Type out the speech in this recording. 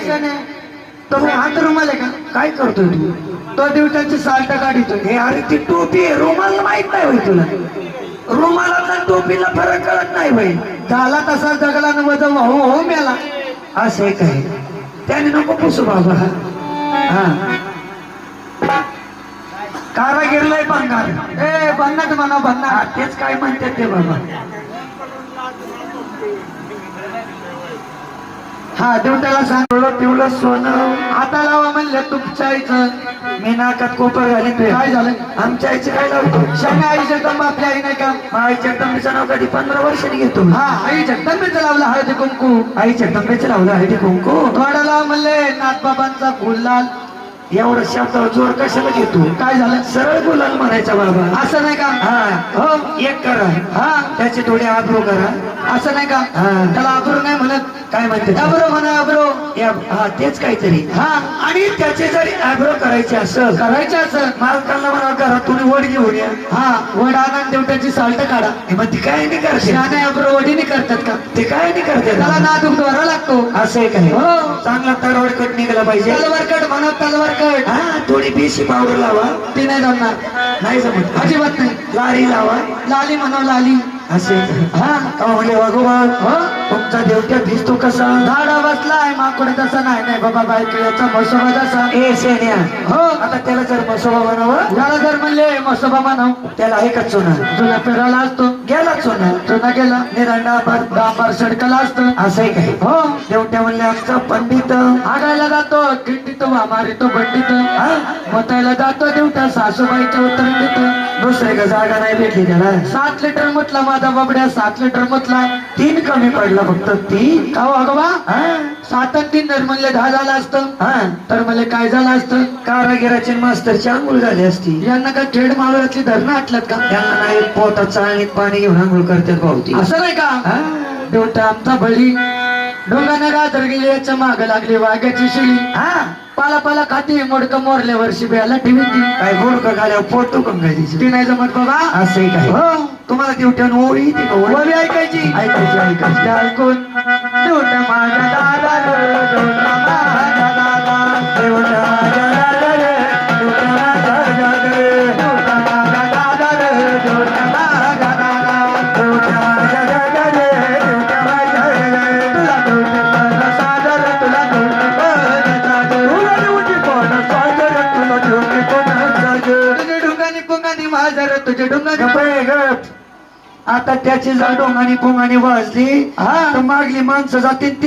तो हात रुमाल आहे का? काय करतोय तू? तो दिवसाची साल्ट काढितोय. हे अरे ती टोपी आहे, रुमाल माहित नाही होय तुला? रुमालाचा टोपीला फरक कळत नाही बाई. झाला तसा जगला न वजन हो हो मेला. असं आहे काय? त्याने नको पुसू बाबा. हा कारागीर लय भंगार. ए भन्नाट म्हणा भन्नाट. तेच काय म्हणतात ते बाबा. हा देवट्याला सांग पिवलं सोनं आता लावा म्हणलं तुमच्या आईचं. मी नाकात कोपर घालितोय. काय झालं? आमच्या आईचं काय लावतो? शाने आई जगदंबा आपली आई नाही का? आई जगदंबेचं नाव कधी 15 वर्षांनी घेतो. हा आई जगदंबेचं लावलं हळदी कुंकू. आई जगदंबेचं लावलं आहे ते कुंकू. थोडा लाव म्हणले नाथबाबांचा गुलाल. एवढं शब्दावर जोर कशाला घेतो? काय झालं? सरळ गुलाल म्हणायचा बाबा. असं नाही का? हा हो एक करा. हा त्याचे थोडे आब्रो करा. असं नाही का? हा. त्याला अब्रो नाही म्हणत. काय म्हणते? अब्रो म्हणा अब्रो. हा तेच काहीतरी. हा आणि त्याचे जरी आब्रो करायचे असेल करायचं असं मालकाला म्हणा करा तुम्ही वड घेऊन या. हा वड आणा देवट्याची साल्ट काढा. मग ती काय नाही करते? शाने अब्रो वडीने करतात का? ते काय नाही करते. त्याला नाद उठवायला लागतो. असं आहे काय? हो. चांगला तरवड कट निघाला पाहिजे. तलवार कट म्हणा तलवार कट. हा थोडी बेशी पावडर लावा. ती नाही जमणार. नाही जमत. अजिबात नाही. लारी लावा. लाली म्हणा लाली. असे हा का म्हणले वागोबा हो तुमचा देवट्या भिजतो कसा? झाडा बसलाय माकडे तसा नाही नाही बाबा बायकिळ्याचा मसोबा जसा. ए सेन्या हो आता त्याला जर मसोबा बनावं याला जर म्हणले मसोबा मानव त्याला आहे का चुना? तुला पेराला असतो. गेला चुना. तुला गेला निरांडा डांबर सडकला असतं. असं आहे काय? हो देवट्या म्हणले आमचा पंडित आगायला जातो किंडीतो मारितो बंडीत. मतायला जातो देवट्या सासूबाईच्या उतरंडीत. दुसरे का जागा नाही भेटली त्याला. 7 लिटर म्हटला माझा बाबड्या 7 लिटर म्हटला. 3 कमी पडला फक्त 3. का हो अगोबा? हा 7 आणि 3 जर म्हणले 10 झालं असतं. हा तर म्हणले काय झालं असतं? कारागिराची मास्तरची आंघोळ झाली असती. यांना का खेड मावळातली धरणं आटल्यात का? त्यांना नाही पोटात चाळणीत पाणी घेऊन आंघोळ करतात भावती. असं नाही का? हा देवटा आमचा बळी डोंगाने गाजर गेली याच्या माग लागली वाघ्याची शिळी. हा पाला पाला खाती मोडक मोरल्या वर्षी बेला ठेवी ती. काय गोड का घाल्यावर पोट दुखून घालायची. ती नाही जमत बाबा. असं आहे काय? हो तुम्हाला देवट्यानं ओळी येते का? ओळी ओवी ऐकायची. ऐकायची ऐकायची. ते ऐकून देवटा माझा दादा रे, देवटा माझा दादा. देवटा माझा दादा रे, देवटा माझा दादा रे. देवटा माझा दादा रे, देवटा माझा दादा. देवटा माझा दादा रे, देवटा माझा दादा रे. तुला देवटी सागर तुला देवटी सागर. तुला देवटी कोण सागर, तुला देवटी कोण सागर. तुझे डुंगानी पुंगानी माझर तुझे डुंगानी. गप्प आहे, गप. आता त्याची जा डोंगानी पुंगानी वाजली हा. तर मागली माणसं जातील.